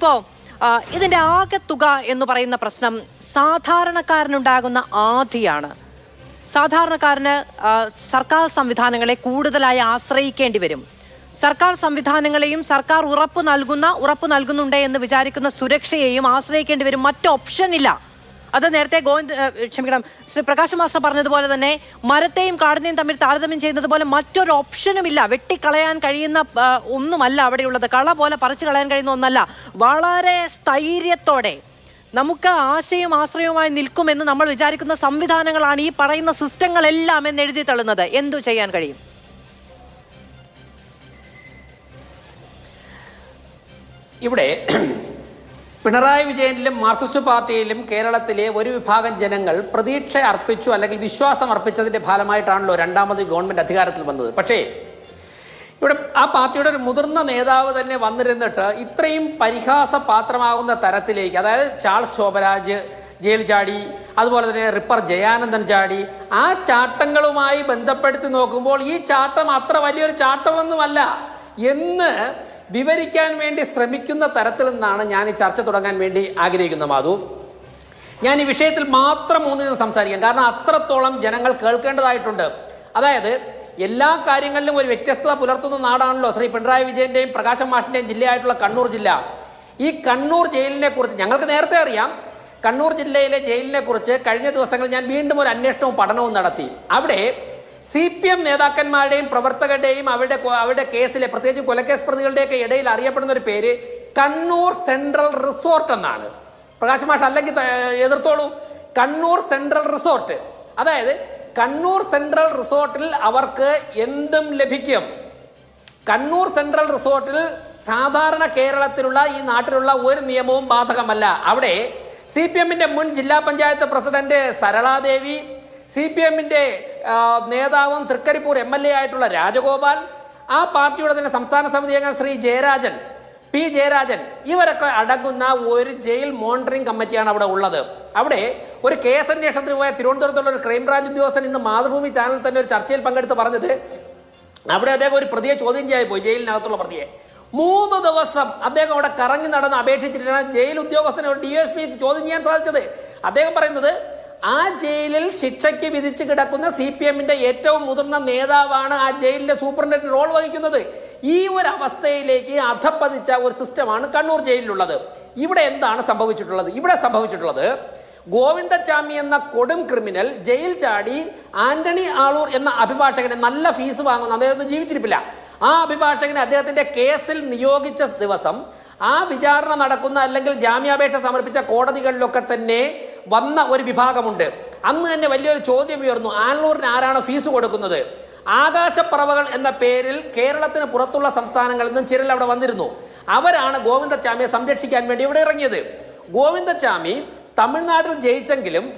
ഇപ്പോൾ ഇതിൻ്റെ ആകെ തുക എന്ന് പറയുന്ന പ്രശ്നം സാധാരണക്കാരനുണ്ടാകുന്ന ആധിയാണ്. സാധാരണക്കാരന് സർക്കാർ സംവിധാനങ്ങളെ കൂടുതലായി ആശ്രയിക്കേണ്ടി വരും. സർക്കാർ സംവിധാനങ്ങളെയും സർക്കാർ ഉറപ്പ് നൽകുന്നുണ്ട് എന്ന് വിചാരിക്കുന്ന സുരക്ഷയെയും ആശ്രയിക്കേണ്ടി വരും. മറ്റ് ഓപ്ഷൻ ഇല്ല. അത് നേരത്തെ ശ്രീ പ്രകാശ് മാസ്റ്റർ പറഞ്ഞതുപോലെ തന്നെ മരത്തെയും കാടിനെയും തമ്മിൽ താരതമ്യം ചെയ്യുന്നത് പോലെ മറ്റൊരു ഓപ്ഷനുമില്ല. വെട്ടിക്കളയാൻ കഴിയുന്ന ഒന്നുമല്ല അവിടെയുള്ളത്. കള പോലെ പറിച്ചു കളയാൻ കഴിയുന്ന ഒന്നല്ല. വളരെ സ്ഥൈര്യത്തോടെ നമുക്ക് ആശയും ആശ്രയവുമായി നിൽക്കുമെന്ന് നമ്മൾ വിചാരിക്കുന്ന സംവിധാനങ്ങളാണ് ഈ പറയുന്ന സിസ്റ്റങ്ങളെല്ലാം എന്ന് എഴുതി തള്ളുന്നത്. എന്തു ചെയ്യാൻ കഴിയും? ഇവിടെ പിണറായി വിജയനിലും മാർക്സിസ്റ്റ് പാർട്ടിയിലും കേരളത്തിലെ ഒരു വിഭാഗം ജനങ്ങൾ പ്രതീക്ഷ അർപ്പിച്ചു, അല്ലെങ്കിൽ വിശ്വാസം അർപ്പിച്ചതിൻ്റെ ഫലമായിട്ടാണല്ലോ രണ്ടാമത് ഗവൺമെൻറ് അധികാരത്തിൽ വന്നത്. പക്ഷേ ഇവിടെ ആ പാർട്ടിയുടെ ഒരു മുതിർന്ന നേതാവ് തന്നെ വന്നിരുന്നിട്ട് ഇത്രയും പരിഹാസ പാത്രമാകുന്ന തരത്തിലേക്ക്, അതായത് ചാൾസ് ശോഭരാജ് ജയിൽ ചാടി, അതുപോലെ തന്നെ റിപ്പർ ജയാനന്ദൻ ചാടി, ആ ചാട്ടങ്ങളുമായി ബന്ധപ്പെടുത്തി നോക്കുമ്പോൾ ഈ ചാട്ടം അത്ര വലിയൊരു ചാട്ടമൊന്നുമല്ല എന്ന് വിവരിക്കാൻ വേണ്ടി ശ്രമിക്കുന്ന തരത്തിൽ നിന്നാണ് ഞാൻ ഈ ചർച്ച തുടങ്ങാൻ വേണ്ടി ആഗ്രഹിക്കുന്നത്. മാധു, ഞാൻ ഈ വിഷയത്തിൽ മാത്രം ഊന്നി സംസാരിക്കാം, കാരണം അത്രത്തോളം ജനങ്ങൾ കേൾക്കേണ്ടതായിട്ടുണ്ട്. അതായത് എല്ലാ കാര്യങ്ങളിലും ഒരു വ്യത്യസ്തത പുലർത്തുന്ന നാടാണല്ലോ ശ്രീ പിണറായി വിജയൻ്റെയും പ്രകാശം മാഷിൻ്റെയും ജില്ലയായിട്ടുള്ള കണ്ണൂർ ജില്ല. ഈ കണ്ണൂർ ജയിലിനെ കുറിച്ച് ഞങ്ങൾക്ക് നേരത്തെ അറിയാം. കണ്ണൂർ ജില്ലയിലെ ജയിലിനെ കുറിച്ച് കഴിഞ്ഞ ദിവസങ്ങളിൽ ഞാൻ വീണ്ടും ഒരു അന്വേഷണവും പഠനവും നടത്തി. അവിടെ CPM നേതാക്കന്മാരുടെയും പ്രവർത്തകരുടെയും അവരുടെ കേസിലെ, പ്രത്യേകിച്ച് കൊലക്കേസ് പ്രതികളുടെയൊക്കെ ഇടയിൽ അറിയപ്പെടുന്ന ഒരു പേര് കണ്ണൂർ സെൻട്രൽ റിസോർട്ട് എന്നാണ്. പ്രകാശ് മാഷ് അല്ലെങ്കിൽ എതിർത്തോളൂ. കണ്ണൂർ സെൻട്രൽ റിസോർട്ട്, അതായത് കണ്ണൂർ സെൻട്രൽ റിസോർട്ടിൽ അവർക്ക് എന്തും ലഭിക്കും. കണ്ണൂർ സെൻട്രൽ റിസോർട്ടിൽ സാധാരണ കേരളത്തിലുള്ള ഈ നാട്ടിലുള്ള ഒരു നിയമവും ബാധകമല്ല. അവിടെ CPMന്റെ മുൻ ജില്ലാ പഞ്ചായത്ത് പ്രസിഡന്റ് സരളാദേവി, CPMന്റെ നേതാവും തൃക്കരിപ്പൂർ MLA ആയിട്ടുള്ള രാജഗോപാൽ, ആ പാർട്ടിയുടെ തന്നെ സംസ്ഥാന സമിതി അംഗം ശ്രീ P. ജയരാജൻ, ഇവരൊക്കെ അടങ്ങുന്ന ഒരു ജയിൽ മോണിറ്ററിംഗ് കമ്മിറ്റിയാണ് അവിടെ ഉള്ളത്. അവിടെ ഒരു കേസ് അന്വേഷണത്തിന് പോയ തിരുവനന്തപുരത്തുള്ള ഒരു ക്രൈംബ്രാഞ്ച് ഉദ്യോഗസ്ഥൻ ഇന്ന് മാതൃഭൂമി ചാനലിൽ തന്നെ ഒരു ചർച്ചയിൽ പങ്കെടുത്ത് പറഞ്ഞത്, അവിടെ അദ്ദേഹം ഒരു പ്രതിയെ ചോദ്യം ചെയ്യാൻ പോയി, ജയിലിനകത്തുള്ള പ്രതിയെ. 3 ദിവസം അദ്ദേഹം അവിടെ കറങ്ങി നടന്ന് അപേക്ഷിച്ചിട്ടാണ് ജയിൽ ഉദ്യോഗസ്ഥനെ DSP ചോദ്യം ചെയ്യാൻ സാധിച്ചത്. അദ്ദേഹം പറയുന്നത്, ആ ജയിലിൽ ശിക്ഷയ്ക്ക് വിധിച്ച് കിടക്കുന്ന CPMന്റെ ഏറ്റവും മുതിർന്ന നേതാവാണ് ആ ജയിലിന്റെ സൂപ്രണ്ടന്റ് റോൾ വഹിക്കുന്നത്. ഈ ഒരു അവസ്ഥയിലേക്ക് അധപ്പതിച്ച ഒരു സിസ്റ്റമാണ് കണ്ണൂർ ജയിലിലുള്ളത്. ഇവിടെ എന്താണ് സംഭവിച്ചിട്ടുള്ളത്? ഇവിടെ സംഭവിച്ചിട്ടുള്ളത്, ഗോവിന്ദച്ചാമി എന്ന കൊടും ക്രിമിനൽ ജയിൽ ചാടി ആന്റണി ആളൂർ എന്ന അഭിഭാഷകനെ, നല്ല ഫീസ് വാങ്ങുന്ന, അദ്ദേഹത്തിന് ജീവിച്ചിരിപ്പില്ല, ആ അഭിഭാഷകനെ അദ്ദേഹത്തിന്റെ കേസിൽ നിയോഗിച്ച ദിവസം ആ വിചാരണ നടക്കുന്ന അല്ലെങ്കിൽ ജാമ്യാപേക്ഷ സമർപ്പിച്ച കോടതികളിലൊക്കെ തന്നെ വന്ന ഒരു വിഭാഗമുണ്ട്. അന്ന് തന്നെ വലിയൊരു ചോദ്യം ഉയർന്നു, ആളൂരിന് ആരാണ് ഫീസ് കൊടുക്കുന്നത്? ആകാശപ്പറവകൾ എന്ന പേരിൽ കേരളത്തിന് പുറത്തുള്ള സംസ്ഥാനങ്ങളിൽ നിന്നും ചിലർ അവിടെ വന്നിരുന്നു. അവരാണ് ഗോവിന്ദച്ചാമിയെ സംരക്ഷിക്കാൻ വേണ്ടി ഇവിടെ ഇറങ്ങിയത്. ഗോവിന്ദച്ചാമി തമിഴ്നാട്ടിൽ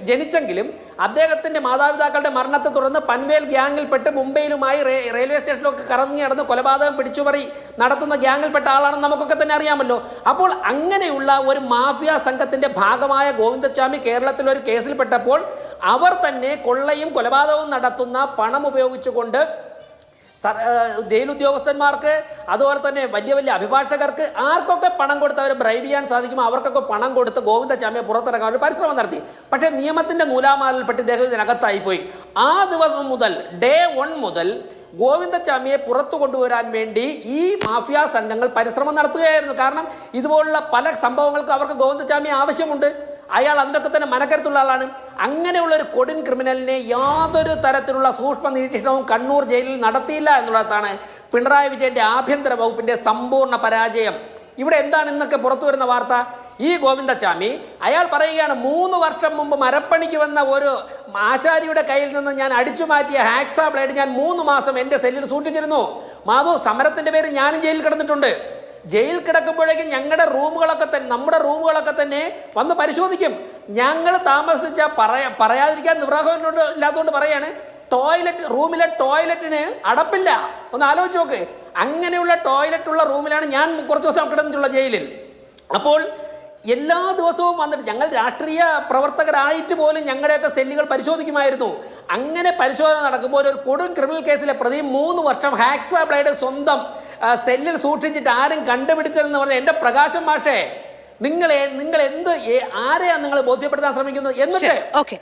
ജനിച്ചെങ്കിലും അദ്ദേഹത്തിന്റെ മാതാപിതാക്കളുടെ മരണത്തെ തുടർന്ന് പൻവേൽ ഗ്യാങ്ങിൽപ്പെട്ട് മുംബൈയിലുമായി റെയിൽവേ സ്റ്റേഷനിലൊക്കെ കറങ്ങി നടന്ന് കൊലപാതകം പിടിച്ചുപറി നടത്തുന്ന ഗ്യാങ്ങിൽപ്പെട്ട ആളാണെന്ന് നമുക്കൊക്കെ തന്നെ അറിയാമല്ലോ. അപ്പോൾ അങ്ങനെയുള്ള ഒരു മാഫിയ സംഘത്തിന്റെ ഭാഗമായ ഗോവിന്ദച്ചാമി കേരളത്തിൽ ഒരു കേസിൽപ്പെട്ടപ്പോൾ അവർ തന്നെ കൊള്ളയും കൊലപാതകവും നടത്തുന്ന പണം ഉപയോഗിച്ചുകൊണ്ട് ജയിൽ ഉദ്യോഗസ്ഥന്മാർക്ക്, അതുപോലെ തന്നെ വലിയ വലിയ അഭിഭാഷകർക്ക്, ആർക്കൊക്കെ പണം കൊടുത്ത് അവരെ ബ്രൈബ് ചെയ്യാൻ സാധിക്കുമോ അവർക്കൊക്കെ പണം കൊടുത്ത് ഗോവിന്ദച്ചാമിയെ പുറത്തിറങ്ങാൻ ഒരു പരിശ്രമം നടത്തി. പക്ഷേ നിയമത്തിന്റെ നൂലാമാലയിൽപ്പെട്ട് ഇദ്ദേഹം ഇതിനകത്തായിപ്പോയി. ആ ദിവസം മുതൽ, Day 1 മുതൽ ഗോവിന്ദച്ചാമിയെ പുറത്തു കൊണ്ടുവരാൻ വേണ്ടി ഈ മാഫിയ സംഘങ്ങൾ പരിശ്രമം നടത്തുകയായിരുന്നു. കാരണം ഇതുപോലുള്ള പല സംഭവങ്ങൾക്ക് അവർക്ക് ഗോവിന്ദച്ചാമിയെ ആവശ്യമുണ്ട്. അയാൾ അതിനൊക്കെ തന്നെ മനക്കരുത്തുള്ള ആളാണ്. അങ്ങനെയുള്ള ഒരു കൊടും ക്രിമിനലിനെ യാതൊരു തരത്തിലുള്ള സൂക്ഷ്മ നിരീക്ഷണവും കണ്ണൂർ ജയിലിൽ നടത്തിയില്ല എന്നുള്ളതാണ് പിണറായി വിജയന്റെ ആഭ്യന്തര വകുപ്പിന്റെ സമ്പൂർണ്ണ പരാജയം. ഇവിടെ എന്താണ് ഇന്നൊക്കെ പുറത്തു വരുന്ന വാർത്ത? ഈ ഗോവിന്ദച്ചാമി അയാൾ പറയുകയാണ്, 3 വർഷം മുമ്പ് മരപ്പണിക്ക് വന്ന ഒരു ആശാരിയുടെ കയ്യിൽ നിന്ന് ഞാൻ അടിച്ചു മാറ്റിയ ഹാക്സാ ബ്ലേഡ് ഞാൻ 3 മാസം എൻ്റെ സെല്ലിൽ സൂക്ഷിച്ചിരുന്നു. മാധു, സമരത്തിന്റെ പേര് ഞാനും ജയിലിൽ കിടന്നിട്ടുണ്ട്. ജയിൽ കിടക്കുമ്പോഴേക്കും നമ്മുടെ റൂമുകളൊക്കെ തന്നെ വന്ന് പരിശോധിക്കും. ഞങ്ങൾ താമസിച്ച പറയാതിരിക്കാൻ നിർവാഹനോട് ഇല്ലാത്തതുകൊണ്ട് പറയാണ്, റൂമിലെ ടോയ്ലറ്റിന് അടപ്പില്ല. ഒന്ന് ആലോചിച്ച് നോക്ക്. അങ്ങനെയുള്ള ടോയ്ലറ്റ് ഉള്ള റൂമിലാണ് ഞാൻ കുറച്ച് ദിവസം കിടന്നിട്ടുള്ള ജയിലിൽ. അപ്പോൾ എല്ലാ ദിവസവും വന്നിട്ട് ഞങ്ങൾ രാഷ്ട്രീയ പ്രവർത്തകരായിട്ട് പോലും ഞങ്ങളുടെയൊക്കെ സെല്ലുകൾ പരിശോധിക്കുമായിരുന്നു. അങ്ങനെ പരിശോധന നടക്കുമ്പോൾ ഒരു കൊടും ക്രിമിനൽ കേസിലെ പ്രതി 3 വർഷം ഹാക്സാ ബ്ലേഡ് സ്വന്തം സെല്ലിൽ സൂക്ഷിച്ചിട്ട് ആരും കണ്ടുപിടിച്ചതെന്ന് പറഞ്ഞാൽ എൻ്റെ പ്രകാശം മാഷേ, നിങ്ങൾ ആരെയാണ് നിങ്ങൾ ബോധ്യപ്പെടുത്താൻ ശ്രമിക്കുന്നത്? എന്നിട്ട് ഓക്കെ,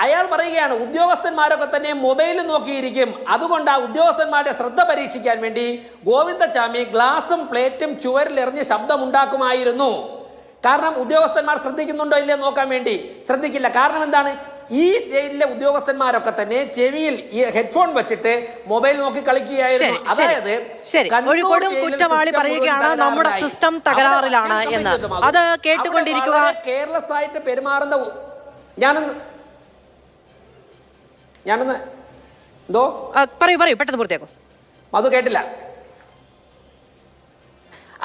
അയാൾ പറയുകയാണ് ഉദ്യോഗസ്ഥന്മാരൊക്കെ തന്നെ മൊബൈൽ നോക്കിയിരിക്കും, അതുകൊണ്ട് ആ ഉദ്യോഗസ്ഥന്മാരുടെ ശ്രദ്ധ പരീക്ഷിക്കാൻ വേണ്ടി ഗോവിന്ദചാമി ഗ്ലാസും പ്ലേറ്റും ചുവരിൽ എറിഞ്ഞ് ശബ്ദമുണ്ടാക്കുമായിരുന്നു. കാരണം ഉദ്യോഗസ്ഥന്മാർ ശ്രദ്ധിക്കുന്നുണ്ടോ ഇല്ലയോ നോക്കാൻ വേണ്ടി. ശ്രദ്ധിക്കില്ല. കാരണം എന്താണ്? ഈ ജയിലിലെ ഉദ്യോഗസ്ഥന്മാരൊക്കെ തന്നെ ചെവിയിൽ ഈ ഹെഡ്ഫോൺ വെച്ചിട്ട് മൊബൈൽ നോക്കി കളിക്കുകയായിരുന്നു. അതായത് കോഴിക്കോടും കുറ്റവാളി പറയുകയാണ് നമ്മുടെ സിസ്റ്റം തകരാറിലാണ് എന്ന്. അത് കേട്ടുകൊണ്ടിരിക്കുക. കെയർലെസ് ആയിട്ട് പെരുമാറുന്ന ഞാനൊന്ന് എന്തോ പറയൂ പെട്ടെന്ന് പൂർത്തിയാക്കും. അത് കേട്ടില്ല.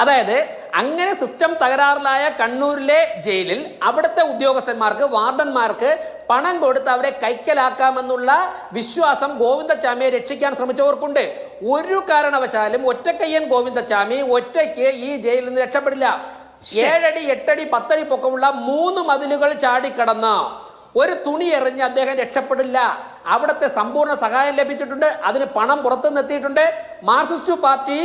അതായത് അങ്ങനെ സിസ്റ്റം തകരാറിലായ കണ്ണൂരിലെ ജയിലിൽ അവിടുത്തെ ഉദ്യോഗസ്ഥന്മാർക്ക്, വാർഡന്മാർക്ക് പണം കൊടുത്ത് അവരെ കൈക്കലാക്കാമെന്നുള്ള വിശ്വാസം ഗോവിന്ദചാമിയെ രക്ഷിക്കാൻ ശ്രമിച്ചവർക്കുണ്ട്. ഒരു കാരണവശാലും ഒറ്റക്കയ്യൻ ഗോവിന്ദചാമി ഒറ്റയ്ക്ക് ഈ ജയിലിൽ നിന്ന് രക്ഷപ്പെടില്ല. 7 അടി 8 അടി 10 അടി പൊക്കമുള്ള 3 മതിലുകൾ ചാടിക്കടന്ന് ഒരു തുണി എറിഞ്ഞ് അദ്ദേഹം രക്ഷപ്പെടില്ല. അവിടുത്തെ സമ്പൂർണ്ണ സഹായം ലഭിച്ചിട്ടുണ്ട്. അതിന് പണം പുറത്തുനിന്ന് എത്തിയിട്ടുണ്ട്. മാർക്സിസ്റ്റ് പാർട്ടി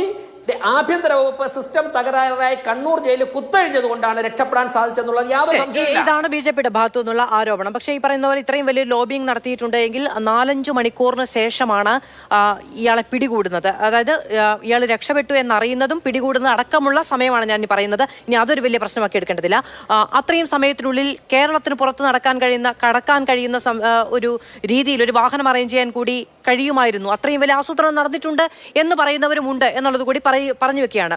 ആഭ്യന്തര വകുപ്പ് സിസ്റ്റം തകരാറായി കണ്ണൂർ ജയിലിൽ കുത്തഴിഞ്ഞത് കൊണ്ടാണ് രക്ഷപ്പെടാൻ സാധിച്ചെന്നുള്ളത് യാതൊരു സംശയമില്ല. ഇതാണ് ബിജെപിയുടെ ഭാഗത്തു നിന്നുള്ള ആരോപണം. പക്ഷേ ഈ പറയുന്ന പോലെ ഇത്രയും വലിയ ലോബിംഗ് നടത്തിയിട്ടുണ്ട് എങ്കിൽ 4-5 മണിക്കൂറിന് ശേഷമാണ് ഇയാളെ പിടികൂടുന്നത്. അതായത് ഇയാൾ രക്ഷപ്പെട്ടു എന്നറിയുന്നതും പിടികൂടുന്നത് അടക്കമുള്ള സമയമാണ് ഞാൻ പറയുന്നത്. ഇനി അതൊരു വലിയ പ്രശ്നമാക്കി എടുക്കേണ്ടതില്ല. അത്രയും സമയത്തിനുള്ളിൽ കേരളത്തിന് പുറത്ത് കടക്കാൻ കഴിയുന്ന ഒരു രീതിയിൽ ഒരു വാഹനം അറേഞ്ച് ചെയ്യാൻ കൂടി കഴിയുമായിരുന്നു. അത്രയും വലിയ ആസൂത്രണം നടന്നിട്ടുണ്ട് എന്ന് പറയുന്നവരുമുണ്ട് എന്നുള്ളത് കൂടി പറഞ്ഞു വെക്കുകയാണ്.